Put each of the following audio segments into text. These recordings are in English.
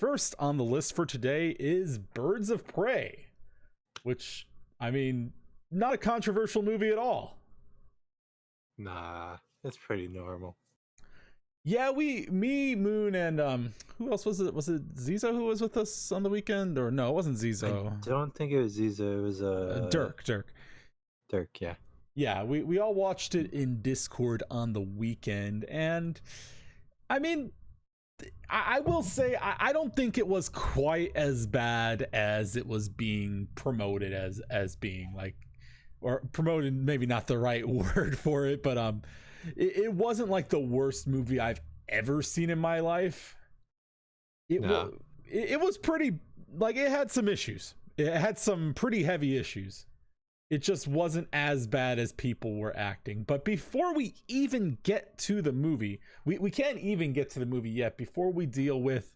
First on the list for today is Birds of Prey, which, I mean, not a controversial movie at all. Nah, it's pretty normal. Yeah, me, Moon, and who else was it? Was it Zizo who was with us on the weekend? Or no, it wasn't Zizo. I don't think it was Zizo. It was Dirk. Dirk, yeah. Yeah, we all watched it in Discord on the weekend, and I mean, I will say I don't think it was quite as bad as it was being promoted as being, like, or promoted, maybe not the right word for it, but it wasn't like the worst movie I've ever seen in my life. It was pretty, like, it had some issues. It had some pretty heavy issues. It just wasn't as bad as people were acting. But before we even get to the movie, we can't even get to the movie yet before we deal with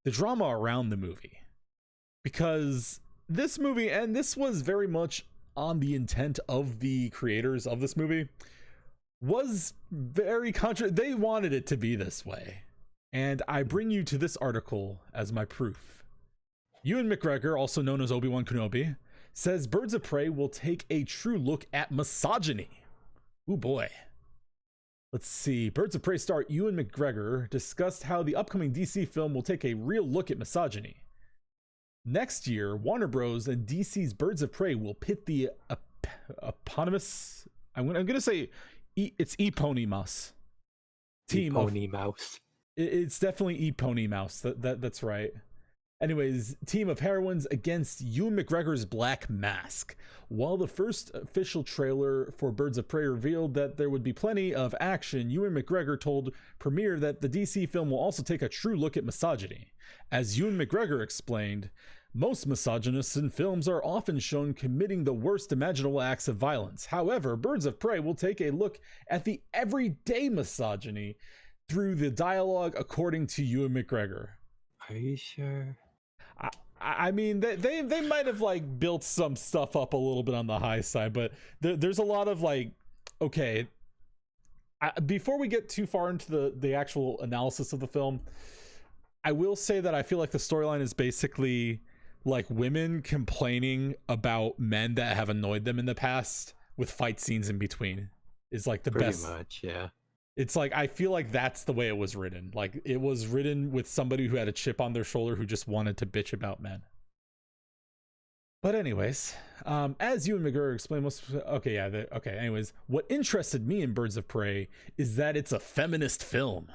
the drama around the movie. Because this movie, and this was very much on the intent of the creators of this movie, was very they wanted it to be this way. And I bring you to this article as my proof. Ewan McGregor, also known as Obi-Wan Kenobi, says Birds of Prey will take a true look at misogyny. Ooh boy. Let's see. Birds of Prey star Ewan McGregor discussed how the upcoming DC film will take a real look at misogyny. Next year, Warner Bros. And DC's Birds of Prey will pit the eponymous, I'm gonna say it's eponymous team Eponymous. It's definitely eponymous. That's right. Anyways, team of heroines against Ewan McGregor's Black Mask. While the first official trailer for Birds of Prey revealed that there would be plenty of action, Ewan McGregor told Premiere that the DC film will also take a true look at misogyny. As Ewan McGregor explained, most misogynists in films are often shown committing the worst imaginable acts of violence. However, Birds of Prey will take a look at the everyday misogyny through the dialogue, according to Ewan McGregor. Are you sure? I mean, they might have, like, built some stuff up a little bit on the high side, but there's a lot of, like, okay, before we get too far into the actual analysis of the film, I will say that I feel like the storyline is basically like women complaining about men that have annoyed them in the past, with fight scenes in between, is like the best. Pretty much, yeah. It's like, I feel like that's the way it was written. Like, it was written with somebody who had a chip on their shoulder who just wanted to bitch about men. But anyways, as Ewan McGregor explained, anyways, what interested me in Birds of Prey is that it's a feminist film.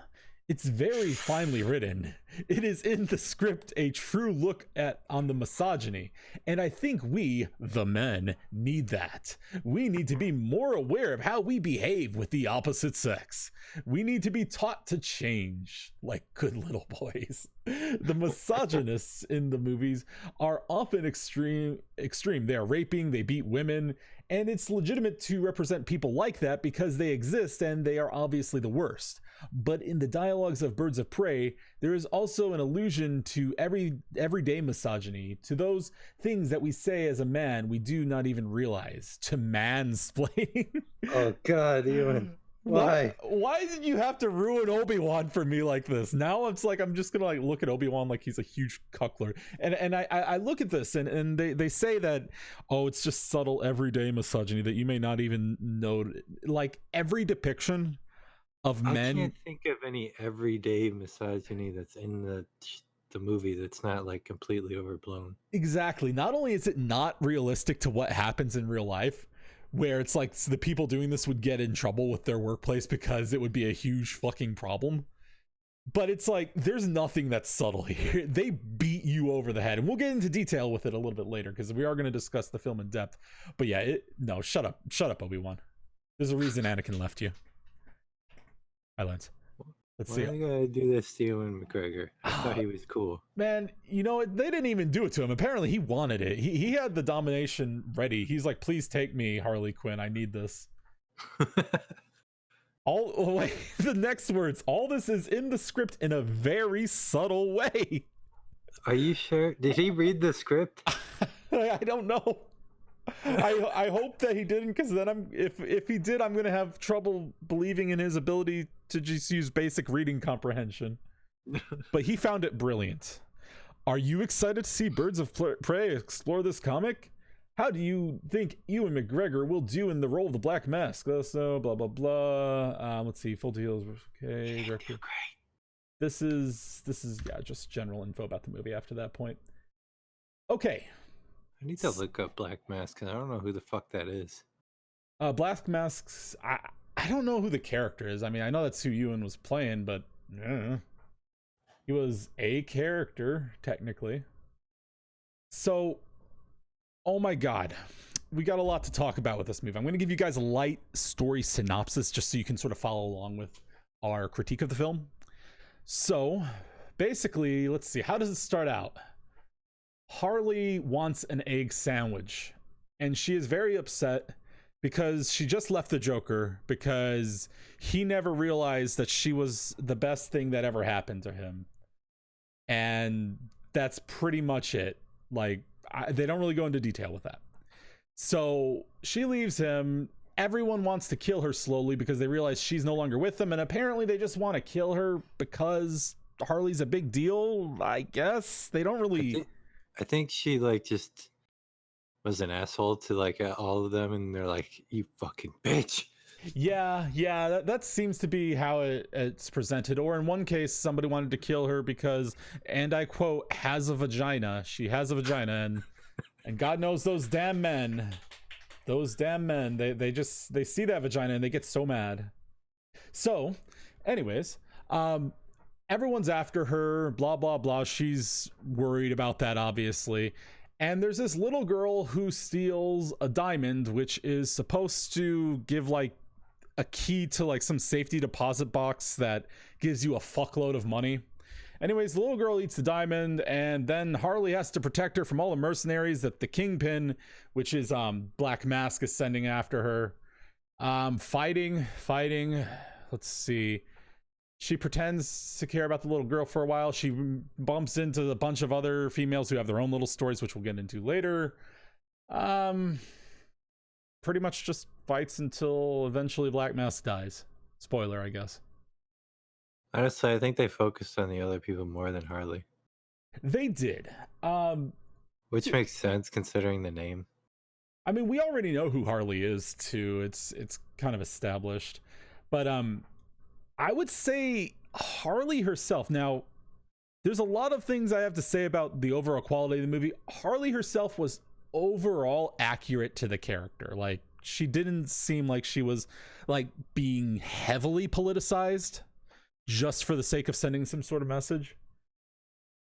It's very finely written. It is in the script a true look on the misogyny, and I think we, the men, need that. We need to be more aware of how we behave with the opposite sex. We need to be taught to change like good little boys. The misogynists in the movies are often extreme. They are raping, they beat women, and it's legitimate to represent people like that because they exist and they are obviously the worst. But in the dialogues of Birds of Prey, there is also an allusion to everyday misogyny, to those things that we say as a man we do not even realize, to mansplaining. Oh God, Ewan. Why? Why did you have to ruin Obi-Wan for me like this? Now it's like I'm just gonna, like, look at Obi-Wan like he's a huge cuckler. And I look at this and they say that, oh, it's just subtle everyday misogyny that you may not even know. Like, every depiction of men. I can't think of any everyday misogyny that's in the movie that's not, like, completely overblown. Exactly. Not only is it not realistic to what happens in real life, where it's like the people doing this would get in trouble with their workplace because it would be a huge fucking problem, but it's like there's nothing that's subtle here. They beat you over the head, and we'll get into detail with it a little bit later because we are going to discuss the film in depth. But yeah, no, shut up, Obi-Wan. There's a reason Anakin left you. Hi, Lance. Let's see. Why you gotta do this to Ewan McGregor? I thought he was cool. Man, you know what? They didn't even do it to him. Apparently, he wanted it. He had the domination ready. He's like, please take me, Harley Quinn. I need this. The next words. All this is in the script in a very subtle way. Are you sure? Did he read the script? I don't know. I hope that he didn't, because then if he did, I'm gonna have trouble believing in his ability to just use basic reading comprehension. But he found it brilliant. Are you excited to see Birds of Prey explore this comic? How do you think Ewan McGregor will do in the role of the Black Mask? So blah blah blah. Let's see. Full deals. Okay. Director. Great. This is yeah, just general info about the movie after that point. Okay. I need to look up Black Mask because I don't know who the fuck that is. Black Masks. I don't know who the character is. I mean, I know that's who Ewan was playing, but he was a character technically. So, oh my god, we got a lot to talk about with this movie. I'm going to give you guys a light story synopsis just so you can sort of follow along with our critique of the film. So, basically, let's see. How does it start out? Harley wants an egg sandwich, and she is very upset because she just left the Joker because he never realized that she was the best thing that ever happened to him. And that's pretty much it. Like, they don't really go into detail with that. So she leaves him. Everyone wants to kill her slowly because they realize she's no longer with them. And apparently they just want to kill her because Harley's a big deal, I guess. They don't really... I think she, like, just was an asshole to, like, all of them. And they're like, you fucking bitch. Yeah, that seems to be how it's presented. Or in one case, somebody wanted to kill her because, and I quote, has a vagina. She has a vagina, and God knows those damn men, they see that vagina and they get so mad. So, anyways, everyone's after her, blah blah blah. She's worried about that, obviously. And there's this little girl who steals a diamond, which is supposed to give like a key to like some safety deposit box that gives you a fuckload of money. Anyways, the little girl eats the diamond, and then Harley has to protect her from all the mercenaries that the Kingpin, which is Black Mask, is sending after her. Fighting. Let's see. She pretends to care about the little girl for a while. She bumps into a bunch of other females who have their own little stories, which we'll get into later. Pretty much just fights until eventually Black Mask dies. Spoiler, I guess. Honestly, I think they focused on the other people more than Harley. They did. Which makes sense considering the name. I mean, we already know who Harley is too. It's kind of established. But I would say Harley herself. Now, there's a lot of things I have to say about the overall quality of the movie. Harley herself was overall accurate to the character. Like, she didn't seem like she was like being heavily politicized just for the sake of sending some sort of message.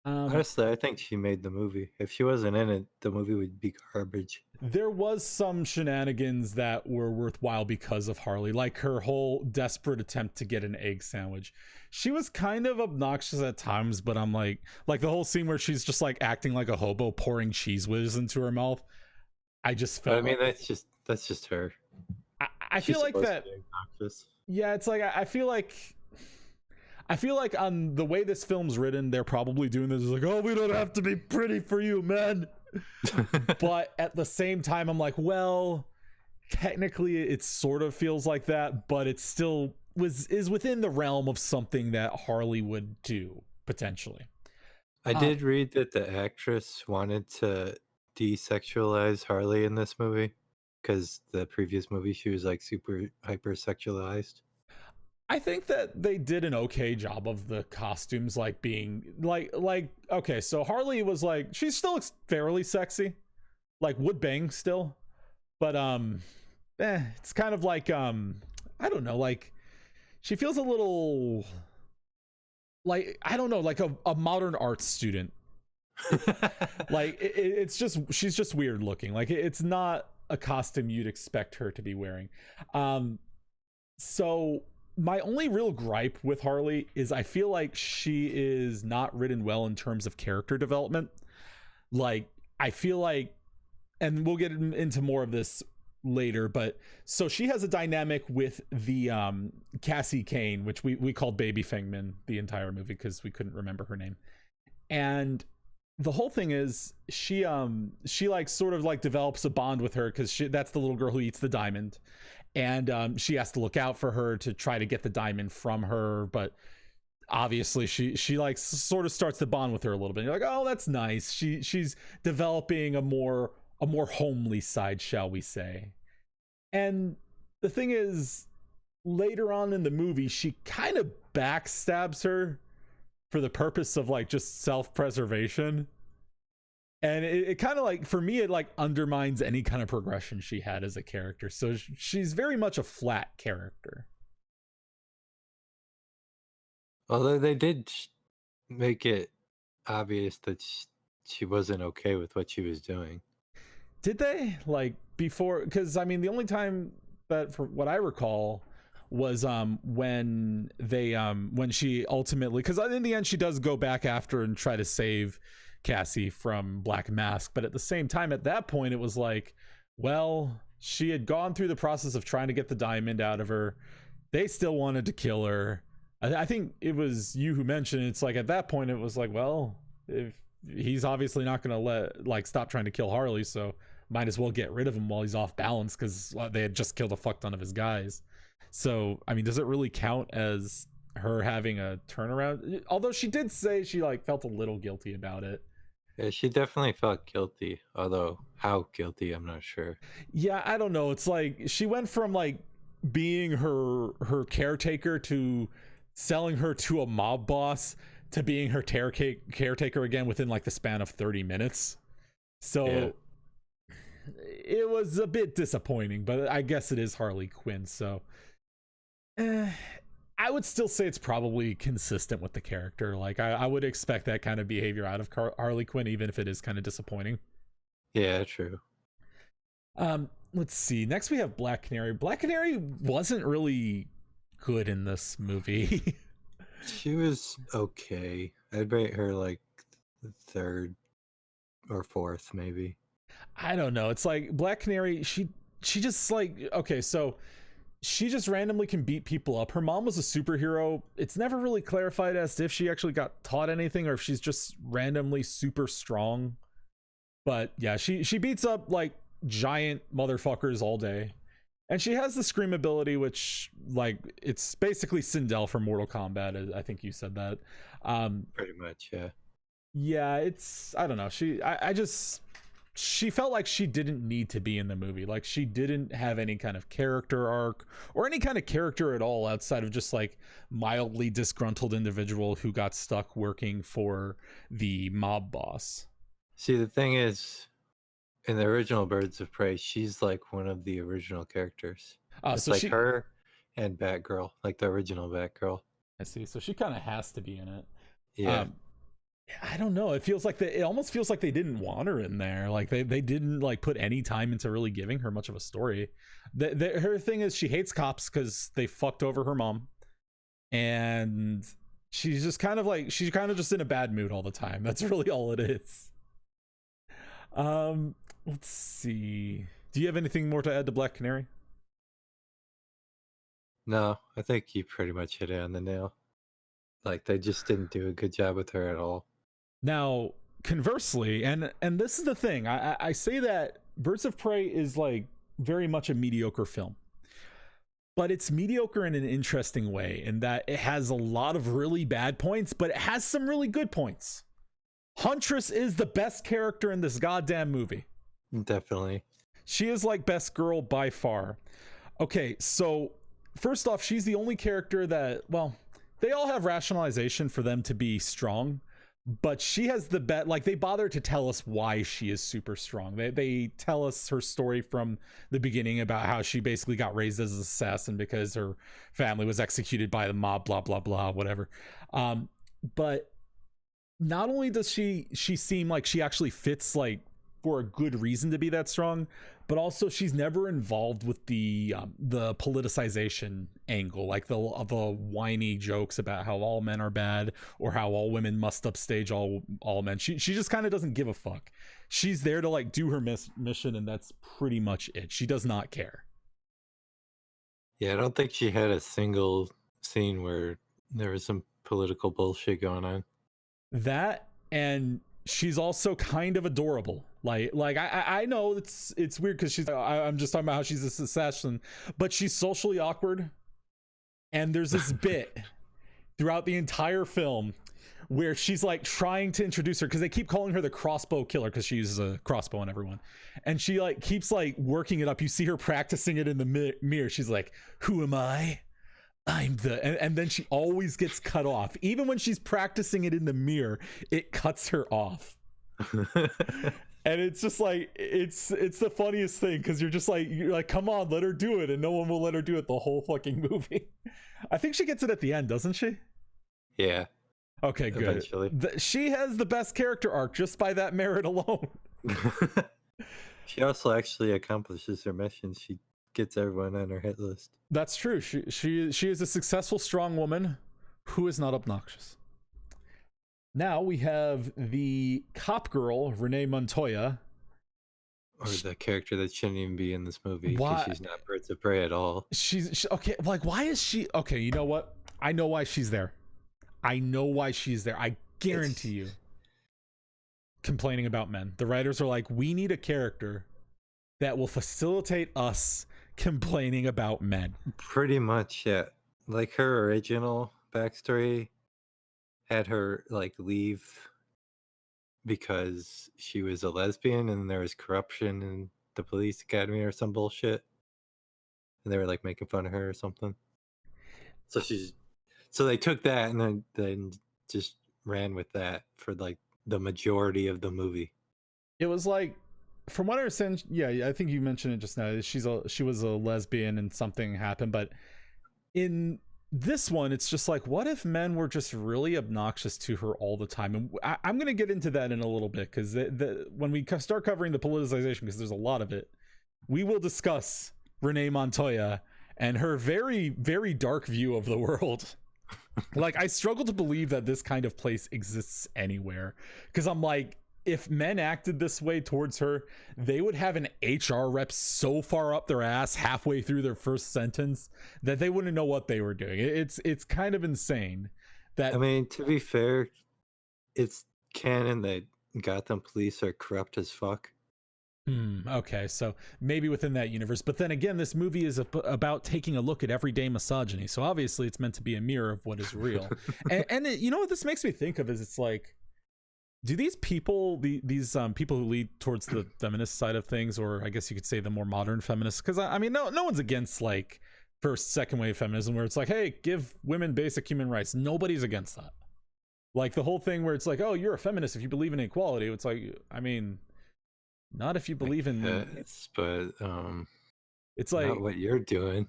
Honestly, I think she made the movie. If she wasn't in it, the movie would be garbage. There was some shenanigans that were worthwhile because of Harley, like her whole desperate attempt to get an egg sandwich. She was kind of obnoxious at times, but I'm like the whole scene where she's just like acting like a hobo pouring Cheez Whiz into her mouth. I just felt. I mean, that's just her. I feel like that. Yeah, it's like I feel like on the way this film's written, they're probably doing this like, oh, we don't have to be pretty for you, man. But at the same time, I'm like, well, technically it sort of feels like that, but it still is within the realm of something that Harley would do potentially. I did read that the actress wanted to desexualize Harley in this movie because the previous movie she was like super hypersexualized. I think that they did an okay job of the costumes, like being like okay, so Harley was like, she still looks fairly sexy, like would bang still, but it's kind of like I don't know, like she feels a little like, I don't know, like a modern arts student. Like it's just, she's just weird looking. Like it's not a costume you'd expect her to be wearing. So my only real gripe with Harley is I feel like she is not written well in terms of character development. Like, I feel like, and we'll get into more of this later, but so she has a dynamic with the Cassie Kane, which we called Baby Fangman the entire movie because we couldn't remember her name. And the whole thing is she like sort of like develops a bond with her because that's the little girl who eats the diamond. And she has to look out for her to try to get the diamond from her. But obviously she like sort of starts to bond with her a little bit. You're like, oh, that's nice. She's developing a more homely side, shall we say. And the thing is, later on in the movie, she kind of backstabs her for the purpose of like just self-preservation. And it kind of like, for me, it like undermines any kind of progression she had as a character. So she's very much a flat character. Although they did make it obvious that she wasn't okay with what she was doing. Did they? Like before? Because I mean, the only time that, from what I recall, was when they when she ultimately, because in the end she does go back after and try to save Cassie from Black Mask, but at the same time, at that point, it was like, well, she had gone through the process of trying to get the diamond out of her. They still wanted to kill her. I think it was you who mentioned, it's like at that point it was like, well, if he's obviously not going to stop trying to kill Harley, so might as well get rid of him while he's off balance, because they had just killed a fuck ton of his guys. So I mean, does it really count as her having a turnaround? Although she did say she like felt a little guilty about it. Yeah, she definitely felt guilty, although how guilty, I'm not sure. Yeah, I don't know. It's like she went from like being her caretaker to selling her to a mob boss to being her caretaker again within like the span of 30 minutes. So yeah, it was a bit disappointing, but I guess it is Harley Quinn, so I would still say it's probably consistent with the character. Like I would expect that kind of behavior out of Harley Quinn, even if it is kind of disappointing. Yeah, true. Let's see. Next we have Black Canary. Black Canary wasn't really good in this movie. She was okay. I'd rate her like third or fourth, maybe. I don't know. It's like Black Canary, she just like, okay, so she just randomly can beat people up. Her mom was a superhero. It's never really clarified as to if she actually got taught anything or if she's just randomly super strong. But yeah, she beats up like giant motherfuckers all day. And she has the scream ability, which like it's basically Sindel from Mortal Kombat. I think you said that. Pretty much, yeah. Yeah, it's, I don't know. She felt like she didn't need to be in the movie. Like she didn't have any kind of character arc or any kind of character at all outside of just like mildly disgruntled individual who got stuck working for the mob boss. See, the thing is, in the original Birds of Prey, she's like one of the original characters. It's so like her and Batgirl, like the original Batgirl. I see. So she kind of has to be in it. Yeah. I don't know. It feels like it almost feels like they didn't want her in there. Like they didn't like put any time into really giving her much of a story. Her thing is she hates cops because they fucked over her mom, and she's just kind of just in a bad mood all the time. That's really all it is. Let's see. Do you have anything more to add to Black Canary? No, I think you pretty much hit it on the nail. Like they just didn't do a good job with her at all. Now, conversely, and this is the thing, I say that Birds of Prey is like very much a mediocre film, but it's mediocre in an interesting way in that it has a lot of really bad points, but it has some really good points. Huntress is the best character in this goddamn movie. Definitely. She is like best girl by far. Okay, so first off, she's the only character that, well, they all have rationalization for them to be strong, but she has the bet. Like they bother to tell us why she is super strong. They tell us her story from the beginning about how she basically got raised as an assassin because her family was executed by the mob, blah blah blah, whatever. But not only does she seem like she actually fits like for a good reason to be that strong, but also she's never involved with the politicization angle, like the whiny jokes about how all men are bad or how all women must upstage all men. She just kind of doesn't give a fuck. She's there to like do her mission, and that's pretty much it. She does not care. Yeah, I don't think she had a single scene where there was some political bullshit going on. That, and she's also kind of adorable. Like I know it's weird because she's, I'm just talking about how she's this assassin, but she's socially awkward. And there's this bit throughout the entire film, where she's like trying to introduce her because they keep calling her the crossbow killer because she uses a crossbow on everyone, and she like keeps like working it up. You see her practicing it in the mirror. She's like, "Who am I? I'm the," and then she always gets cut off. Even when she's practicing it in the mirror, it cuts her off. And it's just like it's the funniest thing because you're like, come on, let her do it, and no one will let her do it the whole fucking movie. I think she gets it at the end, doesn't she? Yeah. Okay, good. Eventually. She has the best character arc just by that merit alone. She also actually accomplishes her mission. She gets everyone on her hit list. That's true. She is a successful, strong woman who is not obnoxious. Now we have the cop girl, Renee Montoya. Or the character that shouldn't even be in this movie Why? because she's not Birds of Prey at all. She's okay. Like, why is she? Okay, you know what? I know why she's there. I guarantee you. Complaining about men. The writers are like, we need a character that will facilitate us complaining about men. Pretty much, yeah. Like her original backstory had her like leave because she was a lesbian and there was corruption in the police academy or some bullshit. And they were like making fun of her or something. So they took that and then just ran with that for like the majority of the movie. It was like, from what I understand, yeah, I think you mentioned it just now. She was a lesbian and something happened, but in this one, it's just like, what if men were just really obnoxious to her all the time? And I'm going to get into that in a little bit because when we start covering the politicization, because there's a lot of it, we will discuss Renee Montoya and her very, very dark view of the world. Like, I struggle to believe that this kind of place exists anywhere because I'm like, if men acted this way towards her, they would have an HR rep so far up their ass halfway through their first sentence that they wouldn't know what they were doing. It's kind of insane. That, I mean, to be fair, it's canon that Gotham police are corrupt as fuck. Okay, so maybe within that universe. But then again, this movie is about taking a look at everyday misogyny. So obviously it's meant to be a mirror of what is real. and you know what this makes me think of is, it's like, do these people, these people who lead towards the feminist side of things, or I guess you could say the more modern feminists, because I mean, no one's against like first, second wave feminism where it's like, hey, give women basic human rights. Nobody's against that. Like the whole thing where it's like, oh, you're a feminist if you believe in equality. It's like, I mean, not if you believe in yes, but it's like not what you're doing.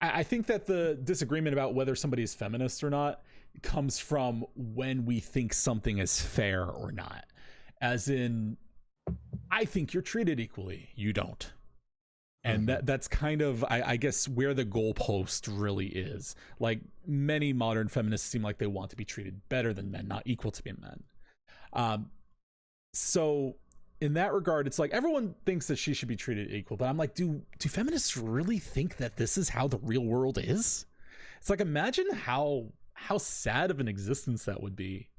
I think that the disagreement about whether somebody is feminist or not comes from when we think something is fair or not. As in, I think you're treated equally, you don't. And that's kind of, I guess, where the goalpost really is. Like, many modern feminists seem like they want to be treated better than men, not equal to be men. So in that regard, it's like everyone thinks that she should be treated equal, but I'm like, do feminists really think that this is how the real world is? It's like, imagine how sad of an existence that would be,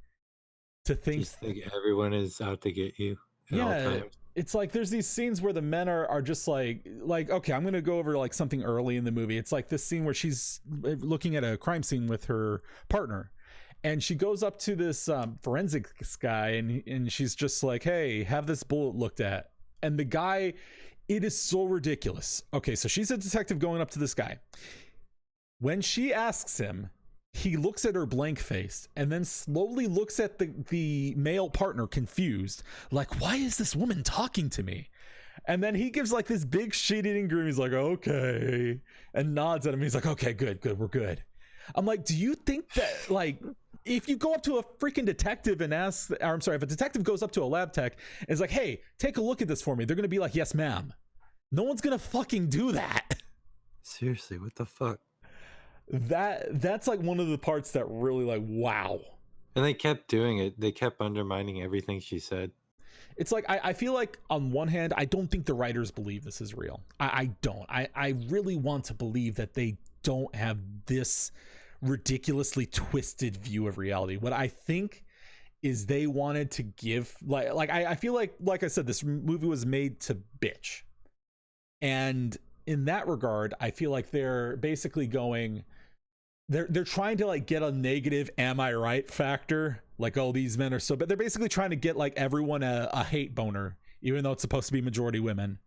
to think, just think everyone is out to get you at all times. It's like there's these scenes where the men are just like, okay, I'm gonna go over like something early in the movie. It's like this scene where she's looking at a crime scene with her partner, and she goes up to this forensics guy, and she's just like, hey, have this bullet looked at. And the guy, it is so ridiculous. Okay, so she's a detective going up to this guy. When she asks him, he looks at her blank face and then slowly looks at the male partner confused, like, why is this woman talking to me? And then he gives like this big shit-eating grin. He's like, okay, and nods at him. He's like, okay, good, we're good. I'm like, do you think that, like, if you go up to a freaking detective and ask, or I'm sorry, if a detective goes up to a lab tech and is like, hey, take a look at this for me, they're gonna be like, yes, ma'am. No one's gonna fucking do that. Seriously, what the fuck? That's like one of the parts that really, like, wow. And they kept doing it. They kept undermining everything she said. It's like, I feel like on one hand, I don't think the writers believe this is real. I don't. I really want to believe that they don't have this ridiculously twisted view of reality. What I think is they wanted to give, like I feel like I said, this movie was made to bitch. And in that regard, I feel like they're basically going, they're trying to like get a negative "am I right" factor, like, oh, these men are so, but they're basically trying to get like everyone a hate boner, even though it's supposed to be majority women.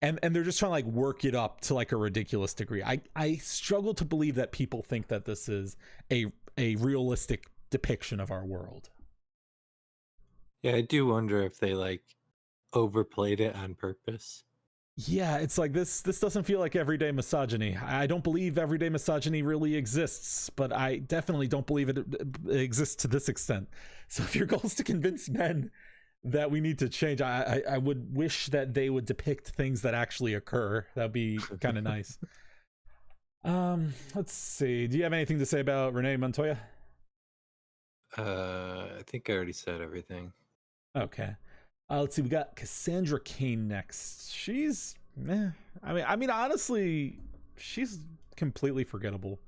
And they're just trying to like work it up to like a ridiculous degree. I struggle to believe that people think that this is a realistic depiction of our world. Yeah, I do wonder if they like overplayed it on purpose. Yeah, it's like this doesn't feel like everyday misogyny. I don't believe everyday misogyny really exists, but I definitely don't believe it exists to this extent. So if your goal is to convince men that we need to change, I would wish that they would depict things that actually occur. That'd be kind of nice. Let's see. Do you have anything to say about Renee Montoya? I think I already said everything. Okay. Let's see. We got Cassandra Cain next. She's, I mean, honestly, she's completely forgettable.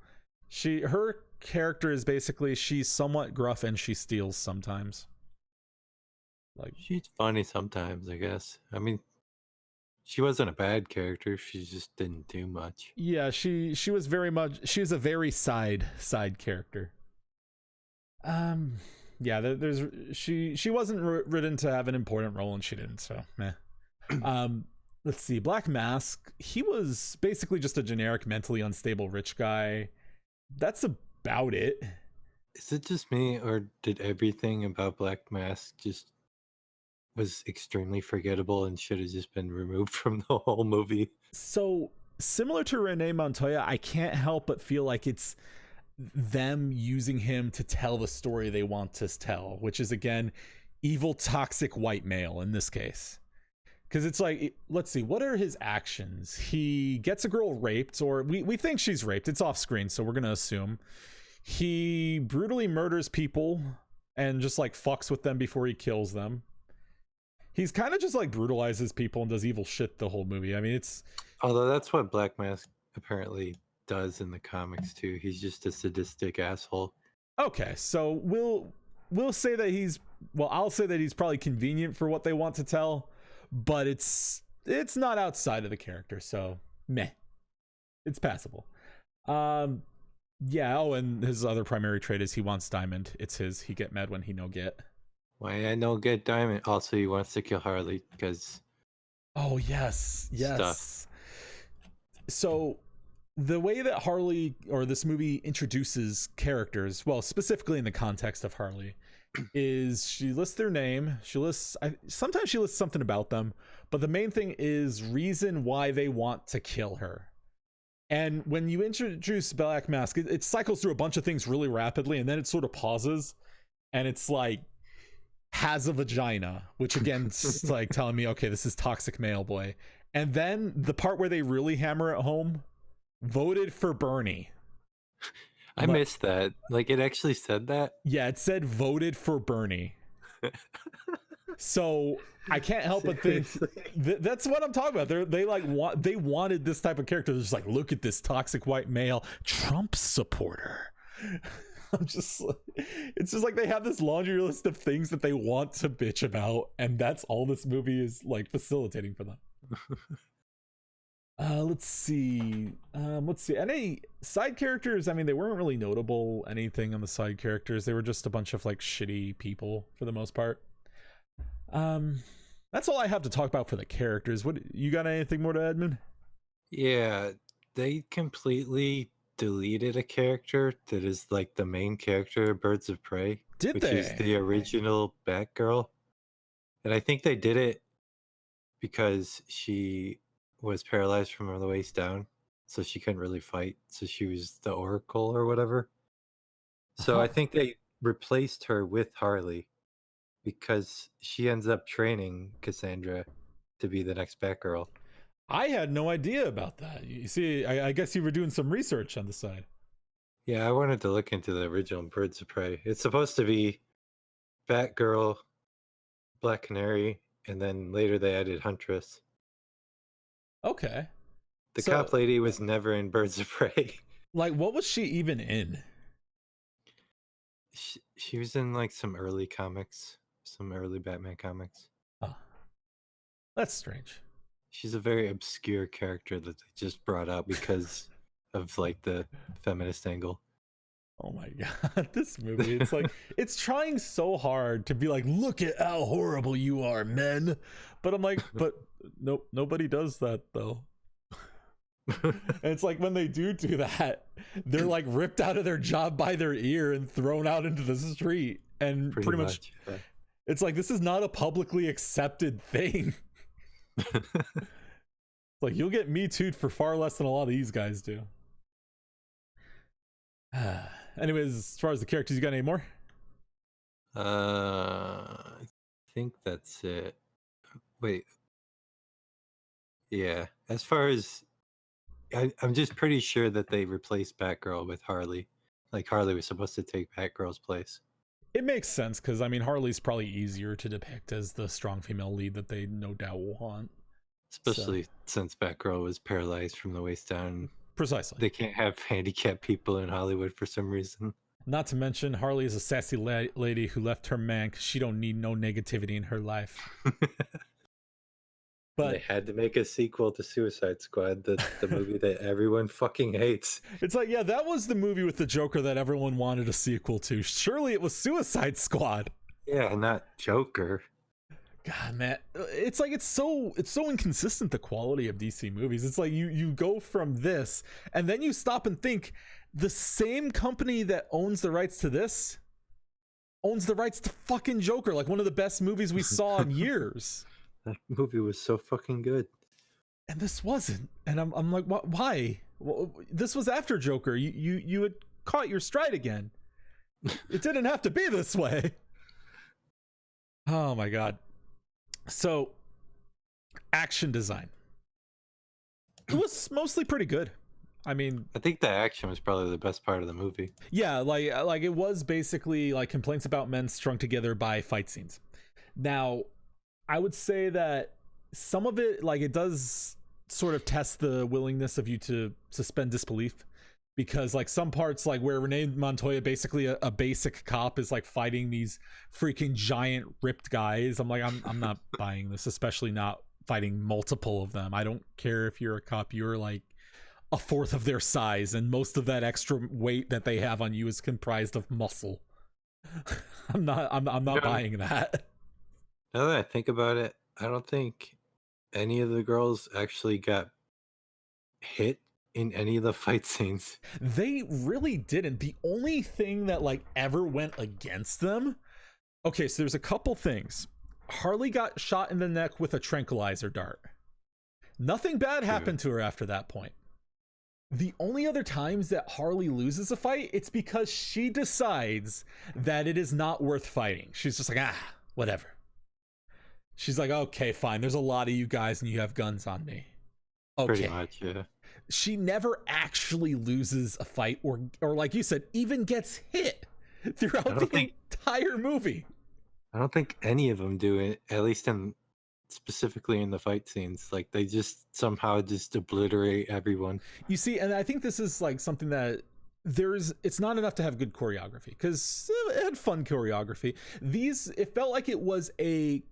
Her character is basically she's somewhat gruff and she steals sometimes. Like, She's funny sometimes, I guess. I mean, she wasn't a bad character. She just didn't do much. yeah, she was very much, she was a very side character. Yeah, there's she wasn't written to have an important role and she didn't, so meh. Let's see. Black Mask, he was basically just a generic mentally unstable rich guy. That's about it. Is it just me, or did everything about Black Mask just was extremely forgettable and should have just been removed from the whole movie? So similar to Renee Montoya, I can't help but feel like it's them using him to tell the story they want to tell, which is again evil toxic white male in this case. Because it's like, let's see, what are his actions? He gets a girl raped, or we think she's raped. It's off screen, so we're gonna assume. He brutally murders people and just like fucks with them before he kills them. He's kind of just like brutalizes people and does evil shit the whole movie. I mean, it's, Although that's what Black Mask apparently does in the comics too. He's just a sadistic asshole. okay, so we'll say that he's, well, I'll say that he's probably convenient for what they want to tell, but it's not outside of the character, so meh. It's passable. Yeah, oh, and his other primary trait is he wants diamond. It's his. He get mad when he no get. Why I know get Diamond. Also, he wants to kill Harley because Oh yes, yes. Stuff. So the way that Harley or this movie introduces characters, well, specifically in the context of Harley, is she lists their name. Sometimes she lists something about them, but the main thing is reason why they want to kill her. And when you introduce Black Mask, it cycles through a bunch of things really rapidly, and then it sort of pauses, and it's like has a vagina, which again is like telling me, okay, this is toxic male boy. And then the part where they really hammer it home, voted for Bernie. I missed that. Like it actually said that. Yeah, it said voted for Bernie. So I can't help but think that's what I'm talking about. They wanted this type of character. They're just like, look at this toxic white male Trump supporter. I'm just, it's just like they have this laundry list of things that they want to bitch about, and that's all this movie is like facilitating for them. Let's see. Any side characters? I mean, they weren't really notable. Anything on the side characters? They were just a bunch of like shitty people for the most part. That's all I have to talk about for the characters. What, you got anything more to Edmund? Yeah, they completely deleted a character that is like the main character of Birds of Prey, Did which they? is the original Batgirl. And I think they did it because she was paralyzed from the waist down, so she couldn't really fight. So she was the Oracle or whatever. So I think they replaced her with Harley because she ends up training Cassandra to be the next Batgirl. I had no idea about that. You see, I guess you were doing some research on the side. Yeah, I wanted to look into the original Birds of Prey. It's supposed to be Batgirl, Black Canary, and then later they added Huntress. Okay. The So- cop lady was never in Birds of Prey. Like, what was she even in? She was in like some early comics, some early Batman comics. Oh, that's strange. She's a very obscure character that they just brought out because of like the feminist angle. Oh my god, this movie, it's like it's trying so hard to be like, look at how horrible you are, men. But I'm like, but nope, nobody does that though. And it's like when they do that, they're like ripped out of their job by their ear and thrown out into the street. And pretty much yeah. it's like, this is not a publicly accepted thing. Like, you'll get Me Too'd for far less than a lot of these guys do. Anyways, as far as the characters, you got any more? I think that's it. Wait. Yeah. As far as I'm just pretty sure that they replaced Batgirl with Harley. Like Harley was supposed to take Batgirl's place. It makes sense because I mean Harley's probably easier to depict as the strong female lead that they no doubt want. Especially since Batgirl was paralyzed from the waist down. Precisely. They can't have handicapped people in Hollywood for some reason. Not to mention, Harley is a sassy lady who left her man because she don't need no negativity in her life. But they had to make a sequel to Suicide Squad, the movie that everyone fucking hates. It's like, yeah, that was the movie with the Joker that everyone wanted a sequel to. Surely it was Suicide Squad. Yeah, not Joker. God, man, it's like it's so inconsistent, the quality of DC movies. It's like you go from this and then you stop and think the same company that owns the rights to this owns the rights to fucking Joker, like one of the best movies we saw in years. That movie was so fucking good. And this wasn't. And I'm like, why? Well, this was after Joker. You had caught your stride again. It didn't have to be this way. Oh my god. So, action design. It was mostly pretty good. I mean, I think the action was probably the best part of the movie. Yeah, like it was basically like complaints about men strung together by fight scenes. Now, I would say that some of it, like, it does sort of test the willingness of you to suspend disbelief, because like some parts, like where Renee Montoya, basically a basic cop, is like fighting these freaking giant ripped guys, I'm like, I'm not buying this, especially not fighting multiple of them. I don't care if you're a cop, you're like a fourth of their size, and most of that extra weight that they have on you is comprised of muscle. I'm not buying that. Now that I think about it, I don't think any of the girls actually got hit in any of the fight scenes. They really didn't. The only thing that like ever went against them, okay, so there's a couple things. Harley got shot in the neck with a tranquilizer dart. Nothing bad happened to her after that point. The only other times that Harley loses a fight, it's because she decides that it is not worth fighting. She's just like, whatever. She's like, okay, fine, there's a lot of you guys and you have guns on me. Okay. Pretty much, yeah. She never actually loses a fight or like you said, even gets hit throughout the entire movie. I don't think any of them do it, at least specifically in the fight scenes. Like, they just somehow just obliterate everyone. You see, and I think this is like something that it's not enough to have good choreography, because it had fun choreography. It felt like it was a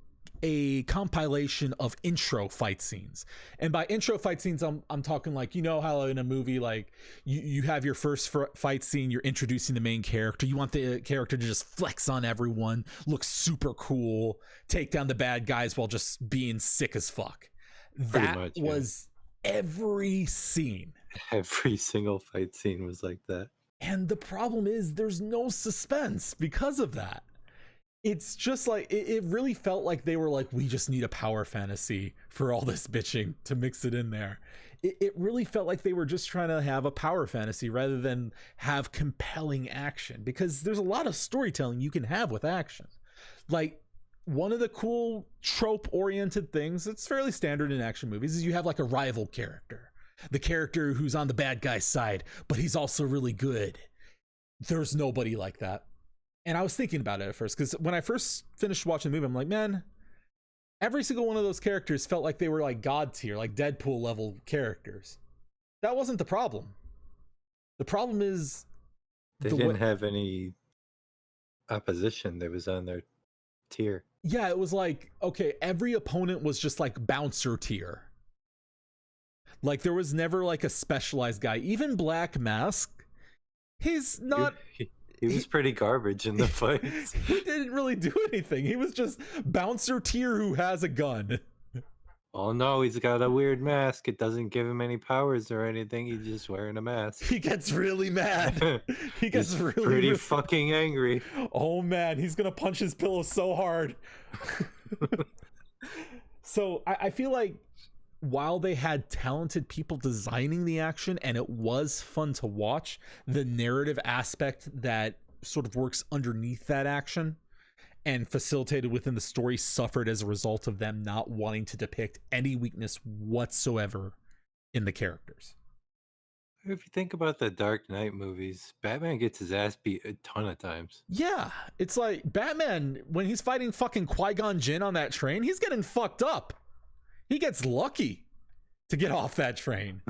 compilation of intro fight scenes. And by intro fight scenes, I'm talking like, you know how in a movie, like you have your first fight scene, you're introducing the main character, you want the character to just flex on everyone, look super cool, take down the bad guys while just being sick as fuck. That was every scene. Every single fight scene was like that. And the problem is there's no suspense because of that. It's just like, it really felt like they were like, we just need a power fantasy for all this bitching to mix it in there. It really felt like they were just trying to have a power fantasy rather than have compelling action, because there's a lot of storytelling you can have with action. Like, one of the cool trope oriented things that's fairly standard in action movies is you have like a rival character, the character who's on the bad guy's side, but he's also really good. There's nobody like that. And I was thinking about it at first, because when I first finished watching the movie, I'm like, man, every single one of those characters felt like they were like god tier, like Deadpool level characters. That wasn't the problem. The problem is they didn't have any opposition that was on their tier. Yeah, it was like, okay, every opponent was just like bouncer tier. Like, there was never like a specialized guy. Even Black Mask, He's He, not. he was pretty garbage in the fights. He didn't really do anything. He was just Bouncer Tier who has a gun. Oh no, he's got a weird mask. It doesn't give him any powers or anything. He's just wearing a mask. He gets really mad. He gets He's really pretty fucking angry. Oh man, he's gonna punch his pillow so hard. So I feel like while they had talented people designing the action and it was fun to watch, the narrative aspect that sort of works underneath that action and facilitated within the story suffered as a result of them not wanting to depict any weakness whatsoever in the characters. If you think about the Dark Knight movies, Batman gets his ass beat a ton of times. Yeah, it's like Batman, when he's fighting fucking Qui-Gon Jinn on that train, he's getting fucked up. He gets lucky to get off that train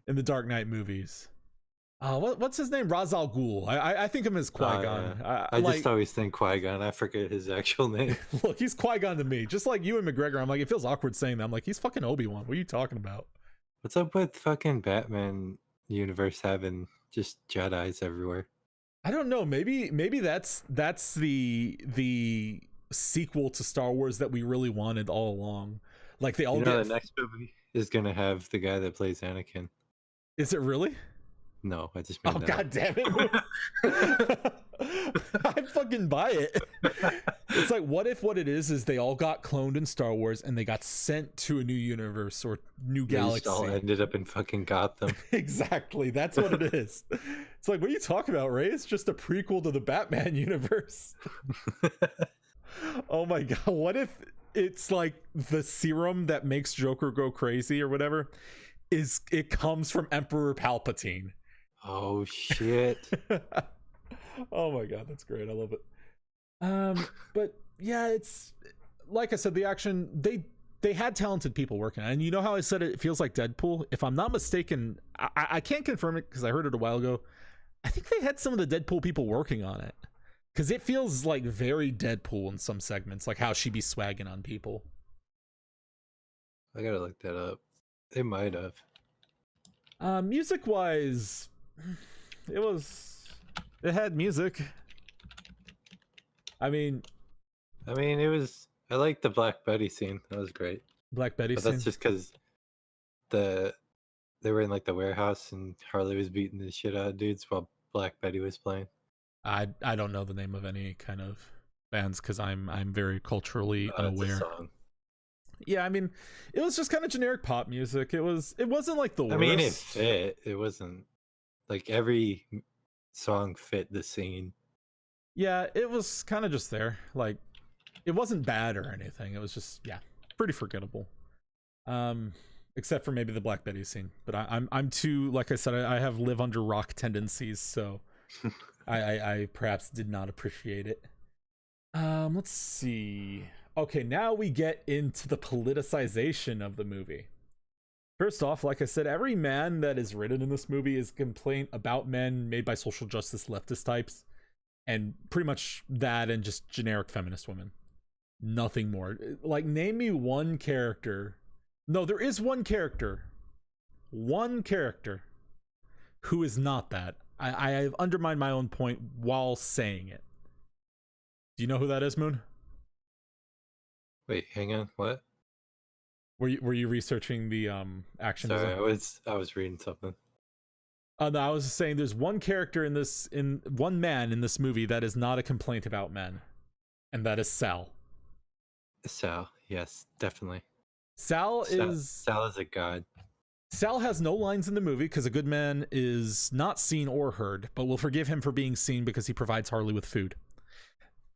in the Dark Knight movies. What's his name? Ra's al Ghul. I think of him as Qui-Gon. I just always think Qui-Gon. I forget his actual name. Look, he's Qui-Gon to me. Just like you and McGregor, I'm like, it feels awkward saying that. I'm like, he's fucking Obi-Wan. What are you talking about? What's up with fucking Batman universe having just Jedis everywhere? I don't know. Maybe that's the sequel to Star Wars that we really wanted all along. Like they all the next movie is gonna have the guy that plays Anakin. Is it really? No, I just made that God damn it. I fucking buy it. It's like, what if what it is they all got cloned in Star Wars and they got sent to a new universe or new galaxy. They just all ended up in fucking Gotham. Exactly. That's what it is. It's like, what are you talking about, Ray? It's just a prequel to the Batman universe. Oh my God. What if it's like the serum that makes Joker go crazy or whatever it comes from Emperor Palpatine? Oh shit. Oh my God, that's great. I love it. But yeah, it's like I said, the action, they had talented people working on it. And you know how I said it feels like Deadpool? If I'm not mistaken, I can't confirm it because I heard it a while ago. I think they had some of the Deadpool people working on it. Because it feels like very Deadpool in some segments, like how she be swagging on people. I gotta look that up. They might have. Music wise, it had music. I mean it was. I liked the Black Betty scene. That was great. Black Betty But scene. that's just because they were in like the warehouse and Harley was beating the shit out of dudes while Black Betty was playing. I don't know the name of any kind of bands because I'm very culturally unaware. It's a song. Yeah, I mean, it was just kind of generic pop music. It wasn't like the worst. I mean, it fit. It wasn't like every song fit the scene. Yeah, it was kind of just there. Like, it wasn't bad or anything. It was just, yeah, pretty forgettable. Except for maybe the Black Betty scene. But I'm too, like I said, I have live under rock tendencies, so I perhaps did not appreciate it. Let's see. Okay, now we get into the politicization of the movie. First off, like I said, every man that is written in this movie is a complaint about men made by social justice leftist types. And pretty much that and just generic feminist women. Nothing more. Like, name me one character. No, there is one character. One character who is not that. I have undermined my own point while saying it. Do you know who that is, Moon? Wait, hang on. What? Were you researching the action Sorry, design? I was reading something. No, I was just saying there's one character in one man in this movie that is not a complaint about men, and that is Sal. Sal, yes, definitely. Sal is a god. Sal has no lines in the movie because a good man is not seen or heard, but we'll forgive him for being seen because he provides Harley with food.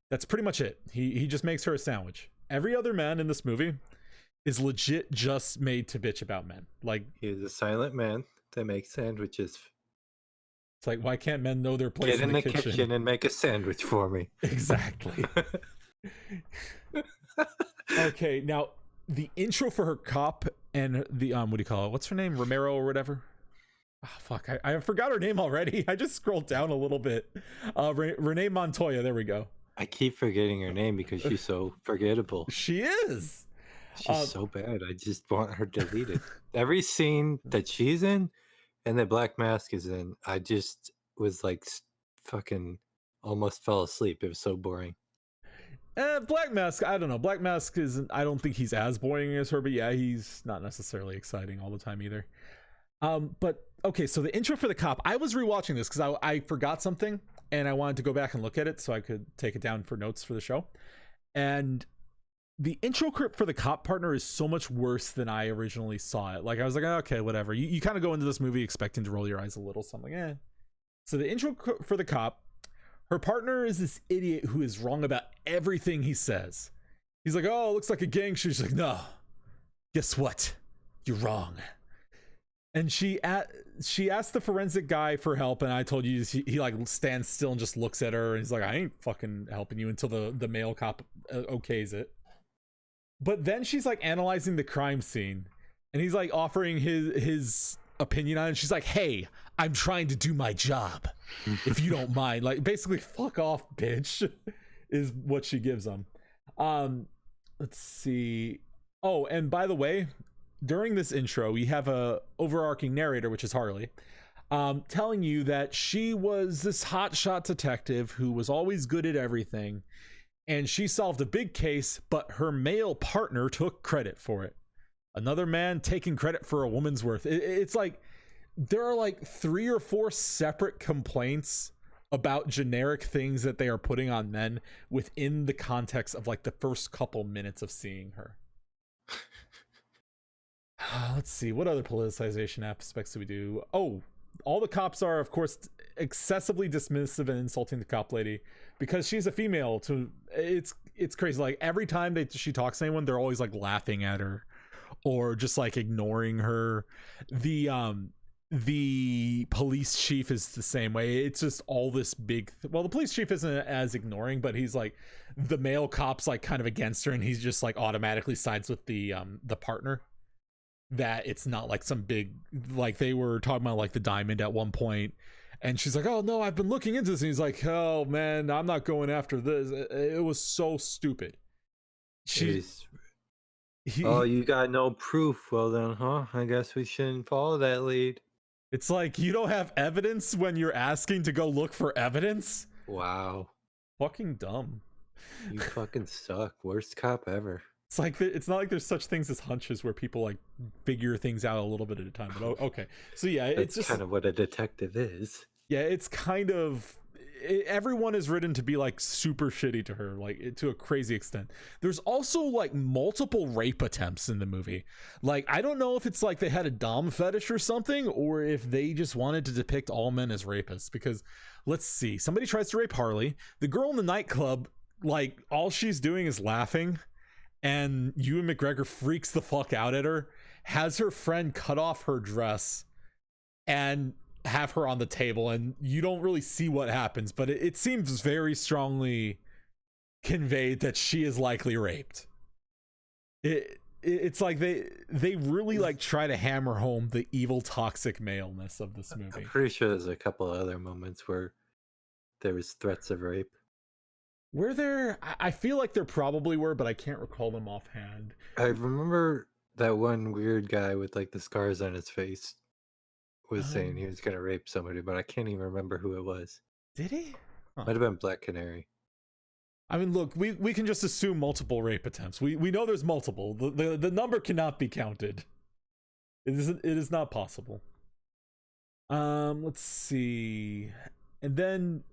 That's pretty much it. He just makes her a sandwich. Every other man in this movie is legit just made to bitch about men. Like, he is a silent man that makes sandwiches. It's like, why can't men know their place in the kitchen and make a sandwich for me? Exactly. Okay, now the intro for her cop and the what do you call it? What's her name? Romero or whatever. Oh, fuck, I forgot her name already. I just scrolled down a little bit. Renee Montoya. There we go. I keep forgetting her name because she's so forgettable. She is. She's so bad. I just want her deleted. Every scene that she's in and that Black Mask is in, I just was like fucking almost fell asleep. It was so boring. Black Mask, I don't know. Black Mask isn't. I don't think he's as boring as her, but yeah, he's not necessarily exciting all the time either. But okay, so the intro for the cop. I was rewatching this because I forgot something and I wanted to go back and look at it so I could take it down for notes for the show. And the intro for the cop partner is so much worse than I originally saw it. Like I was like, oh, okay, whatever. You kind of go into this movie expecting to roll your eyes a little. So I'm like, eh. So the intro for the cop. Her partner is this idiot who is wrong about everything he says. He's like, oh, it looks like a gang. She's like, no, guess what? You're wrong. And she asked the forensic guy for help, and I told you he like stands still and just looks at her, and he's like, I ain't fucking helping you until the male cop okays it. But then she's like analyzing the crime scene, and he's like offering his opinion on it, and she's like, hey, I'm trying to do my job, if you don't mind. Like, basically, fuck off, bitch, is what she gives him. Let's see. Oh, and by the way, during this intro, we have a overarching narrator, which is Harley, telling you that she was this hotshot detective who was always good at everything, and she solved a big case, but her male partner took credit for it. Another man taking credit for a woman's worth. It's like there are like 3 or 4 separate complaints about generic things that they are putting on men within the context of like the first couple minutes of seeing her. Let's see, what other politicization aspects do we do? Oh, all the cops are, of course, excessively dismissive and insulting the cop lady because she's a female. It's crazy. Like every time she talks to anyone, they're always like laughing at her or just like ignoring her. The police chief is the same way. It's just all this big well, the police chief isn't as ignoring, but he's like the male cop's like kind of against her, and he's just like automatically sides with the partner. That it's not like some big, like they were talking about like the diamond at one point, and she's like, oh no, I've been looking into this, and he's like, oh man, I'm not going after this. It was so stupid. You got no proof. Well then, I guess we shouldn't follow that lead. It's like, you don't have evidence when you're asking to go look for evidence? Wow. Fucking dumb. You fucking suck. Worst cop ever. It's like, it's not like there's such things as hunches where people like figure things out a little bit at a time. But okay. So yeah, it's just kind of what a detective is. Yeah, it's kind of... everyone is written to be like super shitty to her, like to a crazy extent. There's also like multiple rape attempts in the movie. Like I don't know if it's like they had a dom fetish or something, or if they just wanted to depict all men as rapists. Because let's see, somebody tries to rape Harley. The girl in the nightclub, like all she's doing is laughing, and Ewan McGregor freaks the fuck out at her, has her friend cut off her dress and have her on the table, and you don't really see what happens, but it seems very strongly conveyed that she is likely raped. It's like they really like try to hammer home the evil toxic maleness of this movie. I'm pretty sure there's a couple of other moments where there was threats of rape. Were there? I feel like there probably were, but I can't recall them offhand. I remember that one weird guy with like the scars on his face was saying he was gonna rape somebody, but I can't even remember who it was. Did he? Might have been Black Canary. I mean, look, we can just assume multiple rape attempts. We know there's multiple. The number cannot be counted. It is not possible. Let's see. And then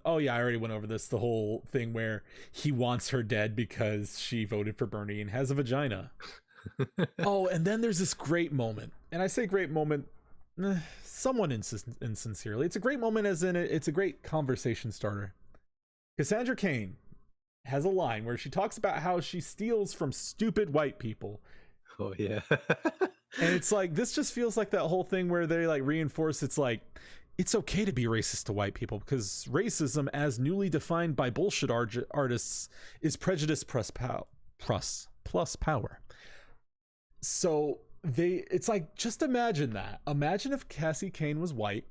I already went over this, the whole thing where he wants her dead because she voted for Bernie and has a vagina. Oh, and then there's this great moment. And I say great moment somewhat insincerely. It's a great moment as in it's a great conversation starter. Cassandra Cain has a line where she talks about how she steals from stupid white people. Oh yeah. And it's like, this just feels like that whole thing where they like reinforce it's like, it's okay to be racist to white people because racism, as newly defined by bullshit artists, is prejudice plus power. So it's like, just imagine that. Imagine if Cassie Cain was white,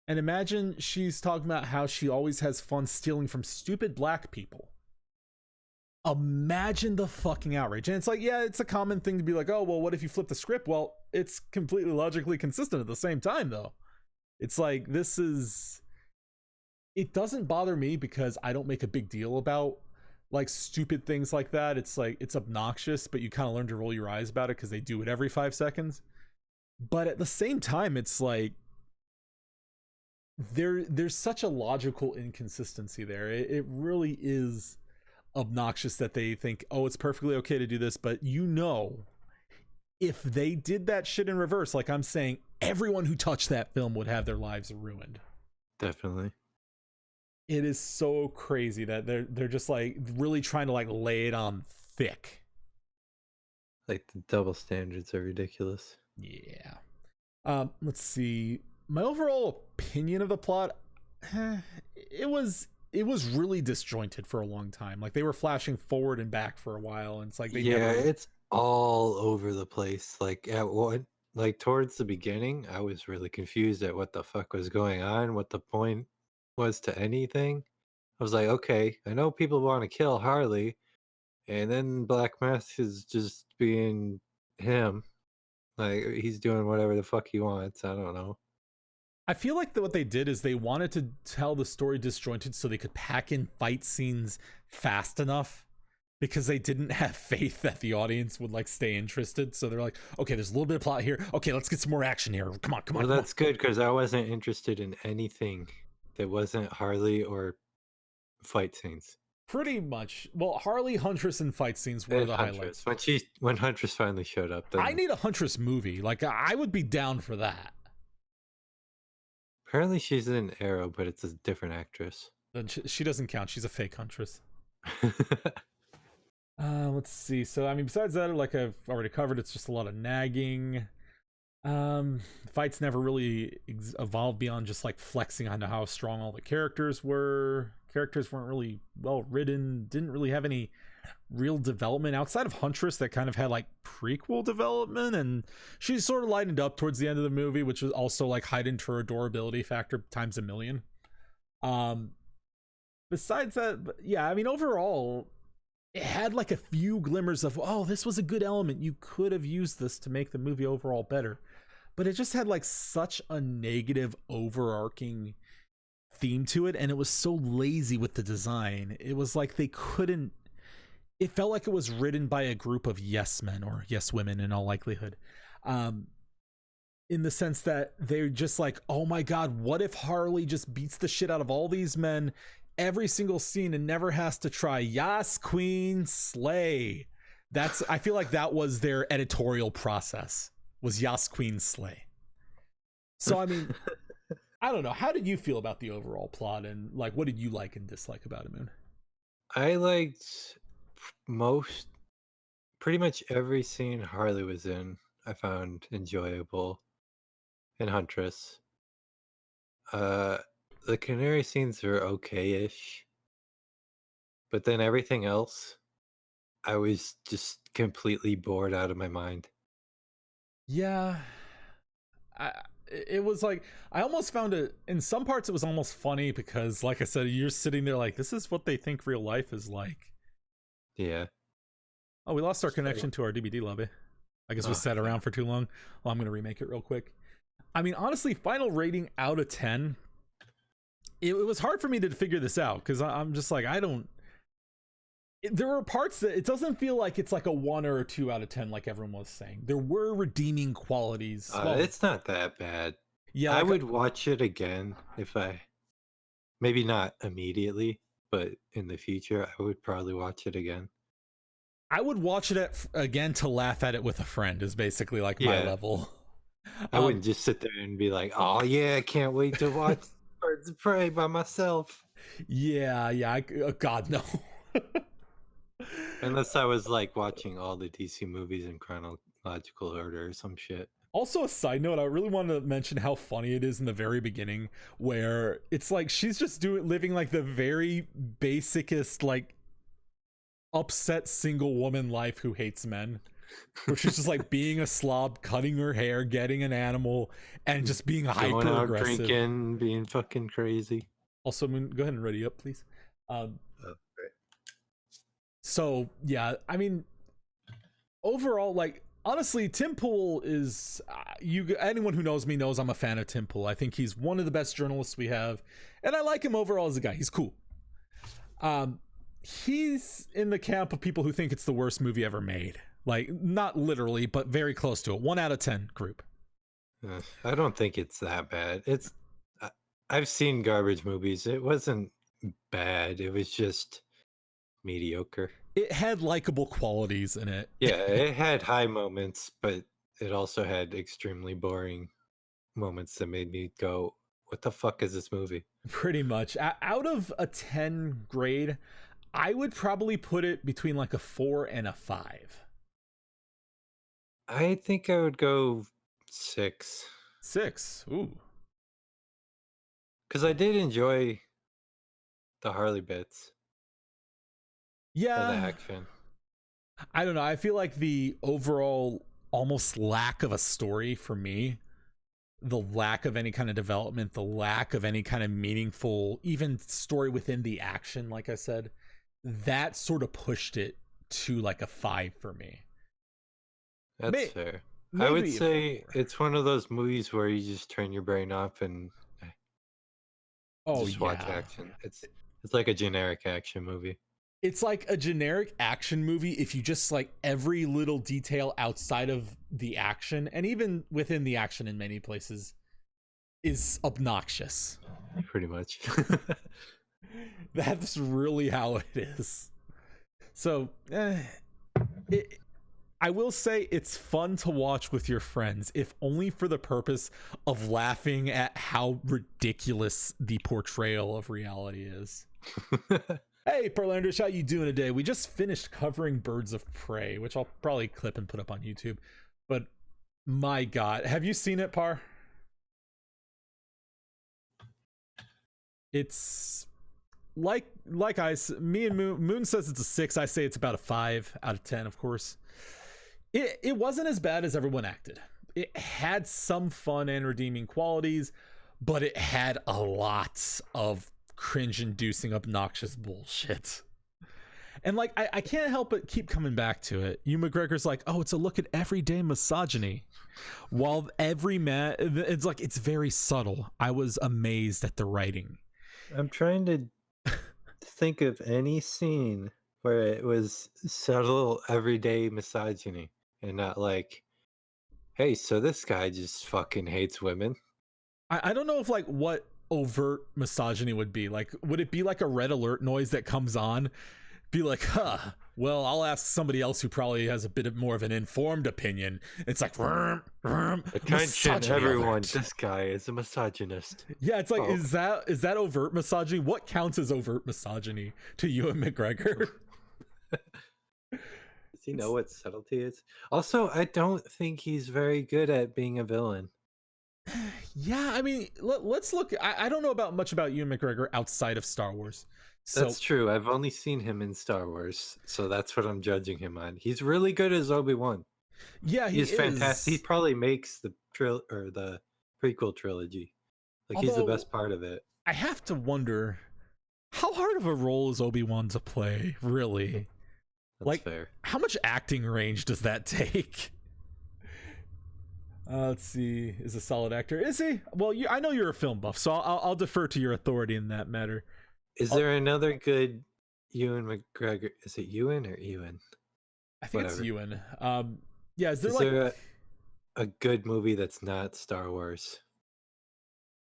and imagine she's talking about how she always has fun stealing from stupid black people. Imagine the fucking outrage. And it's like, yeah, it's a common thing to be like, oh, well, what if you flip the script? Well, it's completely logically consistent at the same time, though. It's like, this is, it doesn't bother me because I don't make a big deal about like stupid things like that. It's like, it's obnoxious, but you kind of learn to roll your eyes about it because they do it every 5 seconds. But at the same time, it's like, there's such a logical inconsistency there. It really is obnoxious that they think, oh, it's perfectly okay to do this, but if they did that shit in reverse, like I'm saying, everyone who touched that film would have their lives ruined. Definitely. It is so crazy that they're just like really trying to like lay it on thick. Like the double standards are ridiculous. Yeah. Let's see. My overall opinion of the plot, it was really disjointed for a long time. Like they were flashing forward and back for a while, and it's like it's all over the place. Like at one, like towards the beginning, I was really confused at what the fuck was going on, what the point was to anything. I was like, okay, I know people want to kill Harley, and then Black Mask is just being him. Like he's doing whatever the fuck he wants. I don't know. I feel like what they did is they wanted to tell the story disjointed so they could pack in fight scenes fast enough, because they didn't have faith that the audience would like stay interested. So they're like, okay, there's a little bit of plot here. Okay, let's get some more action here. Come on. Well, that's good because I wasn't interested in anything that wasn't Harley or fight scenes. Pretty much. Well, Harley, Huntress, and fight scenes were the Huntress. highlights. When Huntress finally showed up, then I need a Huntress movie. Like I would be down for that. Apparently she's in Arrow, but it's a different actress. Then she doesn't count. She's a fake Huntress. Let's see. So I mean, besides that, like I've already covered, it's just a lot of nagging. Fights never really evolved beyond just like flexing on how strong all the characters were. Characters weren't really well written, didn't really have any real development outside of Huntress that kind of had like prequel development, and she sort of lightened up towards the end of the movie, which was also like heightened her adorability factor times a million. Besides that, yeah, I mean, overall, it had like a few glimmers of, oh, this was a good element. You could have used this to make the movie overall better. But it just had like such a negative overarching theme to it, and it was so lazy with the design. It was like they couldn't, it felt like it was written by a group of yes men or yes women in all likelihood. In the sense that they're just like, oh my God, what if Harley just beats the shit out of all these men every single scene and never has to try Yas Queen Slay? I feel like that was their editorial process, was Yas Queen Slay. So I mean, I don't know. How did you feel about the overall plot, and like what did you like and dislike about it, Moon? I liked pretty much every scene Harley was in. I found enjoyable in Huntress. The Canary scenes are okay-ish, but then everything else, I was just completely bored out of my mind. Yeah, it was like, I almost found it, in some parts it was almost funny because, like I said, you're sitting there like, this is what they think real life is like. Yeah. Oh, we lost our connection to our DVD lobby. I guess we sat around for too long. Well, I'm going to remake it real quick. I mean, honestly, final rating out of 10. It was hard for me to figure this out because I'm just like, there were parts that it doesn't feel like it's like a 1 or a 2 out of 10 like everyone was saying. There were redeeming qualities. It's not that bad. Yeah, I would watch it again maybe not immediately, but in the future, I would probably watch it again. I would watch it again to laugh at it with a friend is basically like my level. I wouldn't just sit there and be like, oh yeah, I can't wait to watch Birds of Prey by myself. Yeah. God, no. Unless I was like watching all the DC movies in chronological order or some shit. Also, a side note, I really want to mention how funny it is in the very beginning, where it's like she's just living like the very basicest, like upset single woman life who hates men, where she's just like being a slob, cutting her hair, getting an animal, and just being hyper aggressive, drinking, being fucking crazy. Also, Moon, go ahead and ready up, please. So yeah, I mean, overall, like honestly, Tim Pool is anyone who knows me knows I'm a fan of Tim Pool. I think he's one of the best journalists we have, and I like him overall as a guy. He's cool. He's in the camp of people who think it's the worst movie ever made. Like, not literally, but very close to it. 1 out of 10 group. I don't think it's that bad. I've seen garbage movies. It wasn't bad. It was just mediocre. It had likable qualities in it. Yeah, it had high moments, but it also had extremely boring moments that made me go, what the fuck is this movie? Pretty much. Out of a 10 grade, I would probably put it between like a 4 and a 5. I think I would go 6. 6. Ooh. Because I did enjoy the Harley bits. Yeah. The action. I don't know. I feel like the overall almost lack of a story for me, the lack of any kind of development, the lack of any kind of meaningful, even story within the action, like I said, that sort of pushed it to like a 5 for me. That's fair. I would say it's one of those movies where you just turn your brain off and just watch action. It's like a generic action movie. It's like a generic action movie if you just like every little detail outside of the action, and even within the action in many places, is obnoxious. Pretty much. That's really how it is. So, I will say it's fun to watch with your friends, if only for the purpose of laughing at how ridiculous the portrayal of reality is. Hey, Perlanders, how you doing today? We just finished covering Birds of Prey, which I'll probably clip and put up on YouTube. But my God, have you seen it, Par? It's like me and Moon says it's a 6. I say it's about a 5 out of 10, of course. It wasn't as bad as everyone acted. It had some fun and redeeming qualities, but it had a lot of cringe-inducing, obnoxious bullshit. And like, I can't help but keep coming back to it. Ewan McGregor's like, oh, it's a look at everyday misogyny. While it's like, it's very subtle. I was amazed at the writing. I'm trying to think of any scene where it was subtle everyday misogyny and not like, hey, so this guy just fucking hates women. I don't know if like what overt misogyny would be. Like, would it be like a red alert noise that comes on, be like, well, I'll ask somebody else who probably has a bit more of an informed opinion. It's like, attention everyone, alert. This guy is a misogynist. Yeah, it's like, is that overt misogyny? What counts as overt misogyny to Ewan McGregor? Does he know what subtlety is? Also, I don't think he's very good at being a villain. Yeah, I mean, let's look. I don't know much about Ewan McGregor outside of Star Wars. That's true. I've only seen him in Star Wars, so that's what I'm judging him on. He's really good as Obi-Wan. Yeah, he's fantastic. He probably makes the prequel trilogy. Like, he's the best part of it. I have to wonder, how hard of a role is Obi-Wan to play, really? That's fair. How much acting range does that take? Let's see. Is a solid actor. Is he? Well, I know you're a film buff, so I'll defer to your authority in that matter. Is there another good Ewan McGregor? Is it Ewan or Ewan? I think it's Ewan. Yeah. Is there like a good movie that's not Star Wars?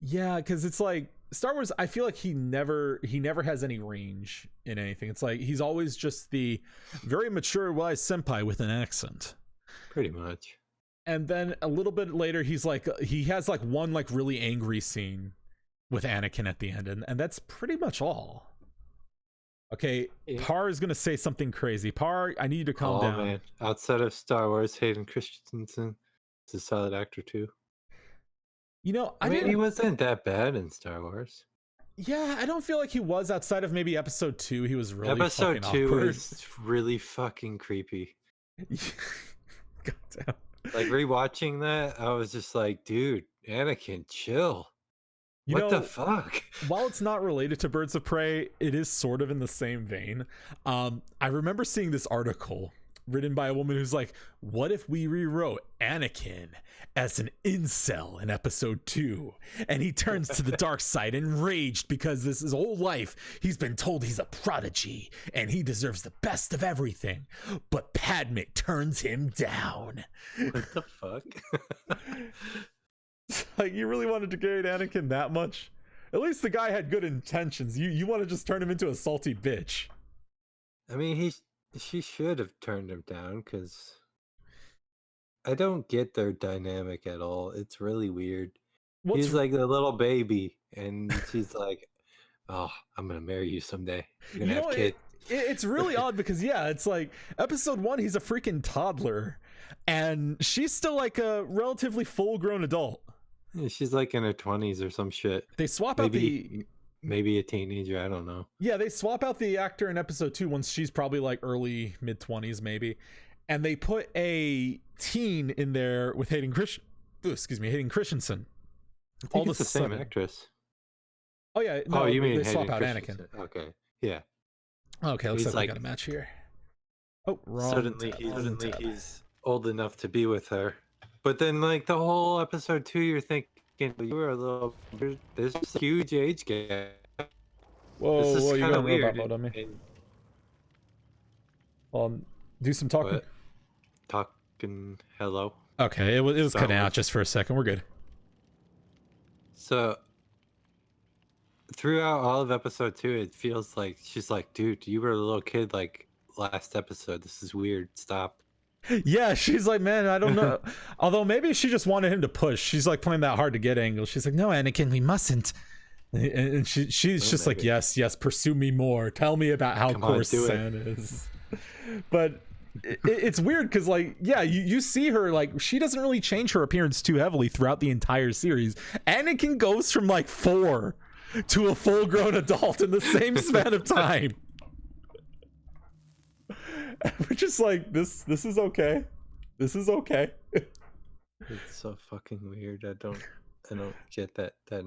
Yeah, because it's like Star Wars. I feel like he never has any range in anything. It's like he's always just the very mature, wise senpai with an accent. Pretty much. And then a little bit later, he has like one like really angry scene with Anakin at the end, and that's pretty much all. Okay, Par is gonna say something crazy. Par, I need you to calm down. Man. Outside of Star Wars, Hayden Christensen is a solid actor too. You know, I mean, he wasn't that bad in Star Wars. Yeah, I don't feel like he was outside of maybe episode 2. He was really episode fucking 2 awkward. Is really fucking creepy. Goddamn. Like, rewatching that, I was just like, dude, Anakin, chill. What the fuck? While it's not related to Birds of Prey, it is sort of in the same vein. I remember seeing this article written by a woman who's like, what if we rewrote Anakin as an incel in episode 2? And he turns to the dark side enraged because this his whole life he's been told he's a prodigy and he deserves the best of everything. But Padme turns him down. What the fuck? Like, you really wanted to degrade Anakin that much? At least the guy had good intentions. You want to just turn him into a salty bitch. I mean, she should have turned him down because I don't get their dynamic at all. It's really weird. He's like the little baby, and she's like, "Oh, I'm gonna marry you someday. You're gonna have kids." It's really odd because it's like episode 1, he's a freaking toddler, and she's still like a relatively full-grown adult. Yeah, she's like in her 20s or some shit. They swap out maybe a teenager. I don't know. Yeah, they swap out the actor in episode 2 once she's probably like early mid-20s maybe, and they put a teen in there with Hayden Christensen. I think it's the same actress. Oh yeah, no, you mean they swap out Anakin? Okay, yeah. Okay, looks like we got a match here. Oh, wrong. Suddenly he's old enough to be with her, but then like the whole episode 2, you're thinking you were a little. There's a huge age gap. Whoa, you got a weird. robot mode on me. Do some talking. What? Talking. Hello. Okay, it was cutting out just for a second. We're good. So throughout all of episode 2, it feels like she's like, dude, you were a little kid like last episode. This is weird. Stop. Yeah, she's like, man, I don't know. Although maybe she just wanted him to push. She's like playing that hard to get angle. She's like, no, Anakin, we mustn't. And she's just like, yes, pursue me more. Tell me about how Coruscant is. But it's weird because like, yeah, you see her like she doesn't really change her appearance too heavily throughout the entire series. Anakin goes from like 4 to a full-grown adult in the same span of time. We're just like, this is okay. This is okay. It's so fucking weird. I don't get that dynamic.